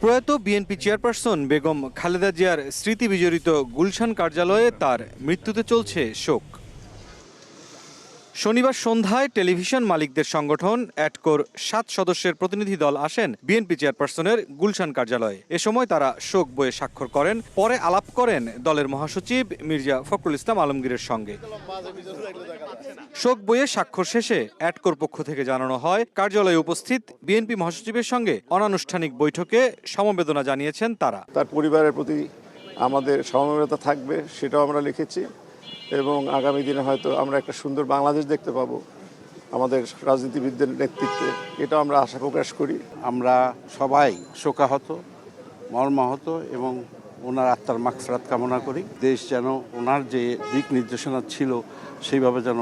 প্রয়াত BNP chairperson Begum Khaleda জিয়ার স্মৃতি বিজড়িত গুলশান কার্যালয়ে তার মৃত্যুতে চলছে শোক। শনিবার সন্ধ্যায় টেলিভিশন মালিকদের সংগঠন অ্যাটকোর ৭ সদস্যের প্রতিনিধি দল আসেন বিএনপি চেয়ারপারসনের গুলশান কার্যালয়ে। এ সময় তারা শোক বইয়ে স্বাক্ষর করেন। পরে আলাপ করেন দলের মহাসচিব মির্জা ফখরুল ইসলাম আলমগীরের সঙ্গে। শোক বইয়ে স্বাক্ষর শেষে অ্যাটকোর পক্ষ থেকে জানানো হয়, কার্যালয়ে উপস্থিত বিএনপি মহাসচিবের সঙ্গে অনানুষ্ঠানিক বৈঠকে সমবেদনা জানিয়েছেন তারা। তার পরিবারের প্রতি আমাদের সমবেদনা থাকবে, সেটাও আমরা লিখেছি এবং আগামী দিনে হয়তো আমরা একটা সুন্দর বাংলাদেশ দেখতে পাবো আমাদের রাজনীতিবিদদের নেতৃত্বে, এটা আমরা আশা প্রকাশ করি। আমরা সবাই শোকাহত, মর্মাহত এবং ওনার আত্মার মাগফিরাত কামনা করি। দেশ যেন ওনার যে দিক নির্দেশনা ছিল সেইভাবে যেন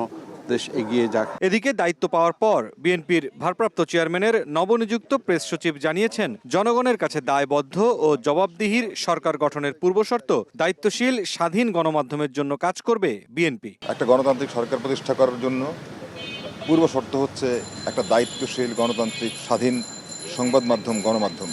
দেশ এগিয়ে যাক। এদিকে দায়িত্ব পাওয়ার পর বিএনপির ভারপ্রাপ্ত চেয়ারম্যানের নবনিযুক্ত প্রেস সচিব জানিয়েছেন, জনগণের কাছে দায়বদ্ধ ও জবাবদিহির সরকার গঠনের পূর্বশর্ত দায়িত্বশীল স্বাধীন গণমাধ্যমের জন্য কাজ করবে বিএনপি। একটা গণতান্ত্রিক সরকার প্রতিষ্ঠা করার জন্য পূর্ব শর্ত হচ্ছে একটা দায়িত্বশীল গণতান্ত্রিক স্বাধীন সংবাদ মাধ্যম, গণমাধ্যম।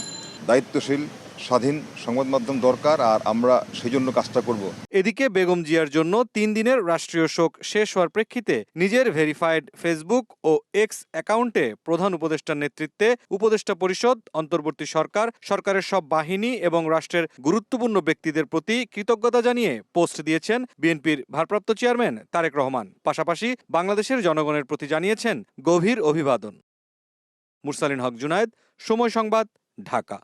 দায়িত্বশীল স্বাধীন সংবাদ মাধ্যম দরকার, আর আমরা সেই জন্য কাজটা করব। এদিকে বেগম জিয়ার জন্য ৩ দিনের রাষ্ট্রীয় শোক শেষ হওয়ার প্রেক্ষিতে নিজের ভেরিফাইড ফেসবুক ও এক্স অ্যাকাউন্টে প্রধান উপদেষ্টার নেতৃত্বে উপদেষ্টা পরিষদ, অন্তর্বর্তী সরকার, সরকারের সব বাহিনী এবং রাষ্ট্রের গুরুত্বপূর্ণ ব্যক্তিদের প্রতি কৃতজ্ঞতা জানিয়ে পোস্ট দিয়েছেন বিএনপির ভারপ্রাপ্ত চেয়ারম্যান তারেক রহমান। পাশাপাশি বাংলাদেশের জনগণের প্রতি জানিয়েছেন গভীর অভিবাদন। মুরসালিন হক জুনায়েদ, সময় সংবাদ, ঢাকা।